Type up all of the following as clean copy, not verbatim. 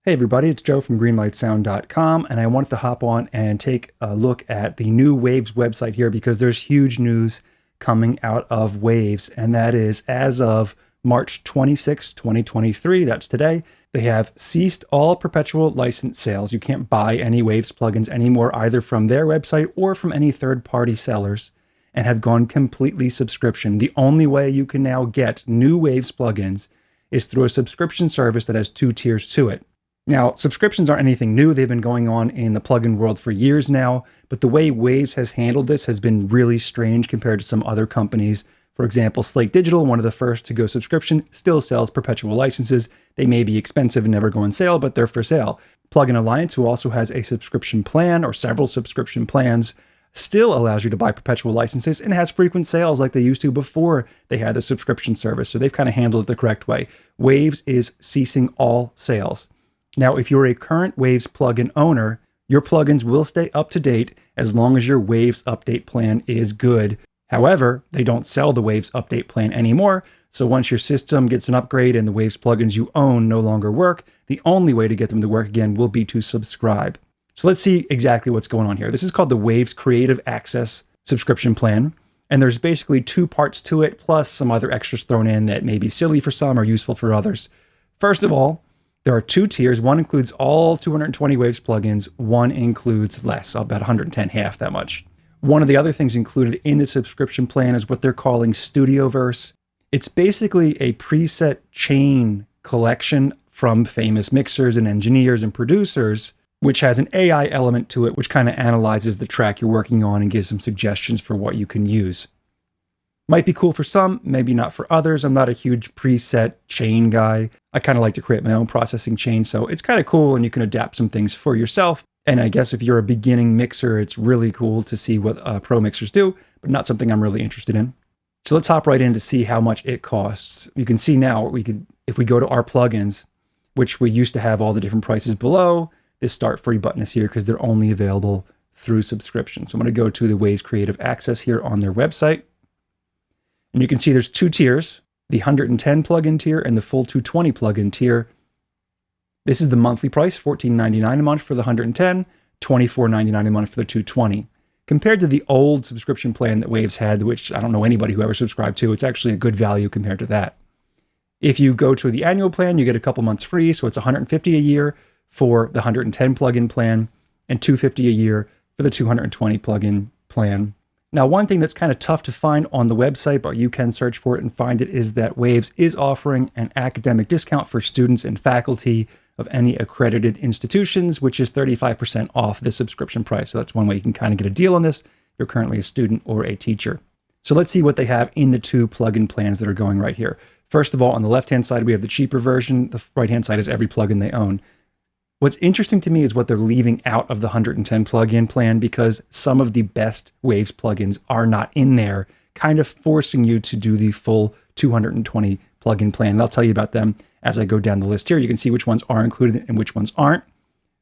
Hey everybody, it's Joe from greenlightsound.com, and I wanted to hop on and take a look at the new Waves website here because there's huge news coming out of Waves, and that is as of March 26, 2023, that's today, they have ceased all perpetual license sales. You can't buy any Waves plugins anymore, either from their website or from any third-party sellers, and have gone completely subscription. The only way you can now get new Waves plugins is through a subscription service that has two tiers to it. Now, subscriptions aren't anything new. They've been going on in the plugin world for years now, but the way Waves has handled this has been really strange compared to some other companies. For example, Slate Digital, one of the first to go subscription, still sells perpetual licenses. They may be expensive and never go on sale, but they're for sale. Plugin Alliance, who also has a subscription plan or several subscription plans, still allows you to buy perpetual licenses and has frequent sales like they used to before they had the subscription service. So they've kind of handled it the correct way. Waves is ceasing all sales. Now, if you're a current Waves plugin owner, your plugins will stay up to date as long as your Waves update plan is good. However, they don't sell the Waves update plan anymore. So once your system gets an upgrade and the Waves plugins you own no longer work, the only way to get them to work again will be to subscribe. So let's see exactly what's going on here. This is called the Waves Creative Access subscription plan. And there's basically two parts to it, plus some other extras thrown in that may be silly for some or useful for others. First of all, there are two tiers. One includes all 220 Waves plugins. One includes less, about 110, half that much. One of the other things included in the subscription plan is what they're calling Studioverse. It's basically a preset chain collection from famous mixers and engineers and producers, which has an AI element to it, which kind of analyzes the track you're working on and gives some suggestions for what you can use. Might be cool for some, maybe not for others. I'm not a huge preset chain guy. I kind of like to create my own processing chain, so it's kind of cool and you can adapt some things for yourself. And I guess if you're a beginning mixer, it's really cool to see what pro mixers do, but not something I'm really interested in. So let's hop right in to see how much it costs. You can see now, if we go to our plugins, which we used to have all the different prices below, this start free button is here because they're only available through subscription. So I'm going to go to the Waves Creative Access here on their website. And you can see there's two tiers, the 110 plugin tier and the full 220 plugin tier. This is the monthly price, $14.99 a month for the 110, $24.99 a month for the 220. Compared to the old subscription plan that Waves had, which I don't know anybody who ever subscribed to, it's actually a good value compared to that. If you go to the annual plan, you get a couple months free, so it's $150 a year for the 110 plugin plan and $250 a year for the 220 plugin plan. Now, one thing that's kind of tough to find on the website, but you can search for it and find it, is that Waves is offering an academic discount for students and faculty of any accredited institutions, which is 35% off the subscription price. So that's one way you can kind of get a deal on this if you're currently a student or a teacher. So let's see what they have in the two plugin plans that are going right here. First of all, on the left-hand side, we have the cheaper version. The right-hand side is every plugin they own. What's interesting to me is what they're leaving out of the 110 plugin plan, because some of the best Waves plugins are not in there, kind of forcing you to do the full 220 plugin plan. And I'll tell you about them as I go down the list here. You can see which ones are included and which ones aren't.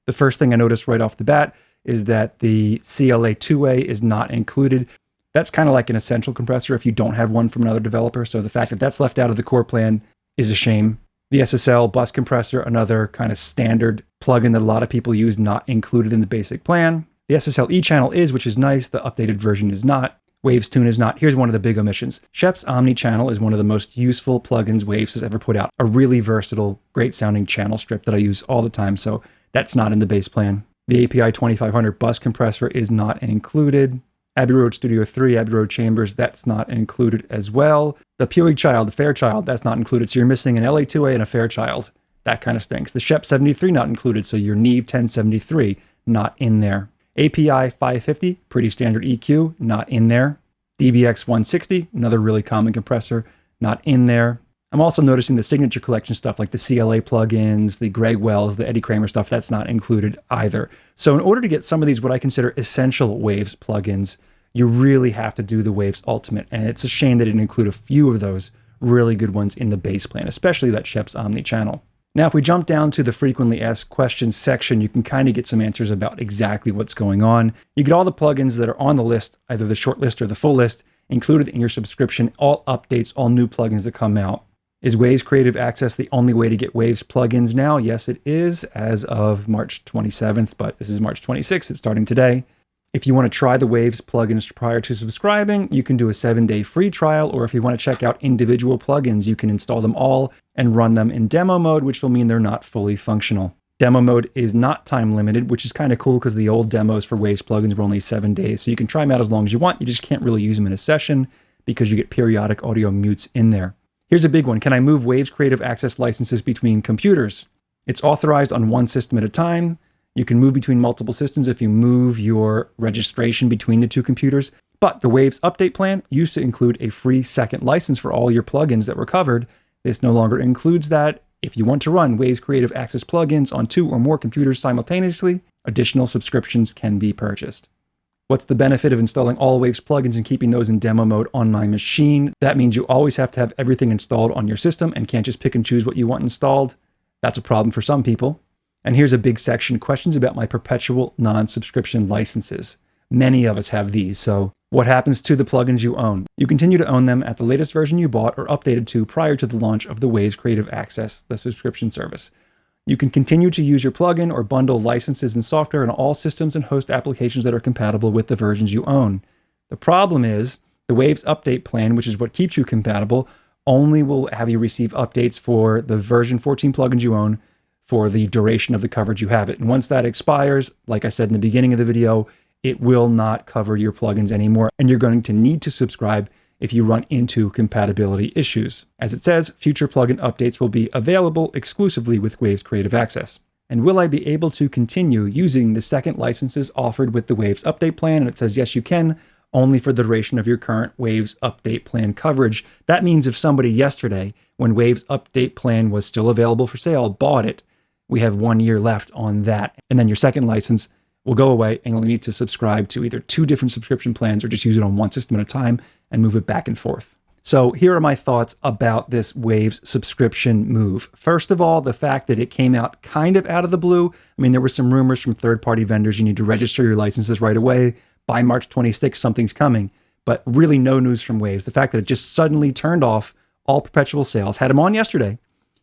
The first thing I noticed right off the bat is that the CLA 2A is not included. That's kind of like an essential compressor if you don't have one from another developer. So the fact that that's left out of the core plan is a shame. The SSL bus compressor, another kind of standard plugin that a lot of people use, not included in the basic plan. The SSL eChannel is, which is nice. The updated version is not. Waves Tune is not. Here's one of the big omissions. Shep's Omni-Channel is one of the most useful plugins Waves has ever put out. A really versatile, great sounding channel strip that I use all the time. So that's not in the base plan. The API 2500 bus compressor is not included. Abbey Road Studio 3, Abbey Road Chambers, that's not included as well. The Puig Child, the Fairchild, that's not included. So you're missing an LA2A and a Fairchild. That kind of stinks. The Shep 73 not included, so your Neve 1073 not in there. API 550, pretty standard EQ, not in there. DBX 160, another really common compressor, not in there. I'm also noticing the Signature Collection stuff like the CLA plugins, the Greg Wells, the Eddie Kramer stuff, that's not included either. So in order to get some of these, what I consider essential Waves plugins, you really have to do the Waves Ultimate. And it's a shame they didn't include a few of those really good ones in the base plan, especially that Shep's Omni-Channel. Now, if we jump down to the frequently asked questions section, you can kind of get some answers about exactly what's going on. You get all the plugins that are on the list, either the short list or the full list, included in your subscription, all updates, all new plugins that come out. Is Waves Creative Access the only way to get Waves plugins now? Yes, it is, as of March 27th, but this is March 26th. It's starting today. If you want to try the Waves plugins prior to subscribing, you can do a 7-day free trial, or if you want to check out individual plugins, you can install them all and run them in demo mode, which will mean they're not fully functional. Demo mode is not time limited, which is kind of cool because the old demos for Waves plugins were only 7 days. So you can try them out as long as you want. You just can't really use them in a session because you get periodic audio mutes in there. Here's a big one. Can I move Waves Creative Access licenses between computers? It's authorized on one system at a time. You can move between multiple systems if you move your registration between the two computers. But the Waves update plan used to include a free second license for all your plugins that were covered. This no longer includes that. If you want to run Waves Creative Access plugins on 2 or more computers simultaneously, additional subscriptions can be purchased. What's the benefit of installing all Waves plugins and keeping those in demo mode on my machine? That means you always have to have everything installed on your system and can't just pick and choose what you want installed. That's a problem for some people. And here's a big section, questions about my perpetual non-subscription licenses. Many of us have these, so what happens to the plugins you own? You continue to own them at the latest version you bought or updated to prior to the launch of the Waves Creative Access, the subscription service. You can continue to use your plugin or bundle licenses and software on all systems and host applications that are compatible with the versions you own. The problem is the Waves update plan, which is what keeps you compatible, only will have you receive updates for the version 14 plugins you own for the duration of the coverage you have it. And once that expires, like I said in the beginning of the video, it will not cover your plugins anymore, and you're going to need to subscribe if you run into compatibility issues. As it says, future plugin updates will be available exclusively with Waves Creative Access. And will I be able to continue using the second licenses offered with the Waves update plan? And it says, yes, you can, only for the duration of your current Waves update plan coverage. That means if somebody yesterday, when Waves update plan was still available for sale, bought it, we have 1 year left on that. And then your second license will go away and you'll need to subscribe to either 2 different subscription plans or just use it on one system at a time and move it back and forth. So here are my thoughts about this Waves subscription move. First of all, the fact that it came out kind of out of the blue. I mean, there were some rumors from third-party vendors. You need to register your licenses right away. By March 26th, something's coming. But really no news from Waves. The fact that it just suddenly turned off all perpetual sales, had them on yesterday,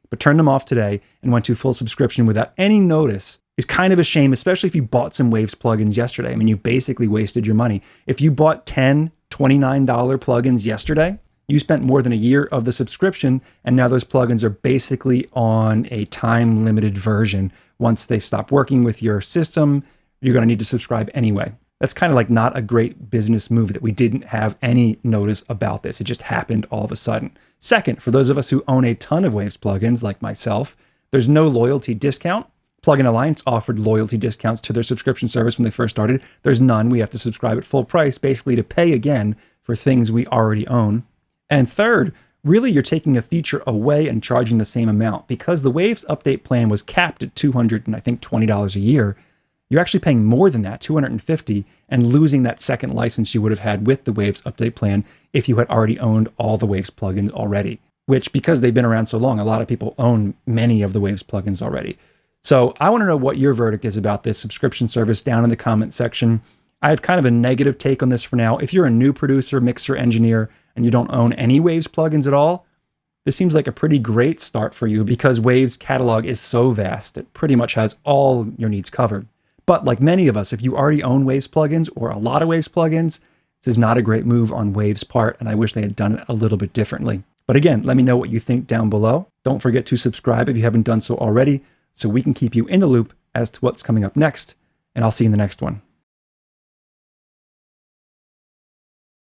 but turned them off today and went to full subscription without any notice is kind of a shame, especially if you bought some Waves plugins yesterday. I mean, you basically wasted your money. If you bought 10 $29 plugins yesterday, you spent more than a year of the subscription, and now those plugins are basically on a time-limited version. Once they stop working with your system, you're going to need to subscribe anyway. That's kind of like not a great business move that we didn't have any notice about this. It just happened all of a sudden. Second, for those of us who own a ton of Waves plugins, like myself, there's no loyalty discount. Plugin Alliance offered loyalty discounts to their subscription service when they first started. There's none. We have to subscribe at full price, basically to pay again for things we already own. And third, really you're taking a feature away and charging the same amount. Because the Waves update plan was capped at $220 a year, you're actually paying more than that, $250, and losing that second license you would have had with the Waves update plan if you had already owned all the Waves plugins already. Which, because they've been around so long, a lot of people own many of the Waves plugins already. So I want to know what your verdict is about this subscription service down in the comment section. I have kind of a negative take on this for now. If you're a new producer, mixer, engineer, and you don't own any Waves plugins at all, this seems like a pretty great start for you because Waves catalog is so vast. It pretty much has all your needs covered. But like many of us, if you already own Waves plugins or a lot of Waves plugins, this is not a great move on Waves' part, and I wish they had done it a little bit differently. But again, let me know what you think down below. Don't forget to subscribe if you haven't done so already, so we can keep you in the loop as to what's coming up next, and I'll see you in the next one.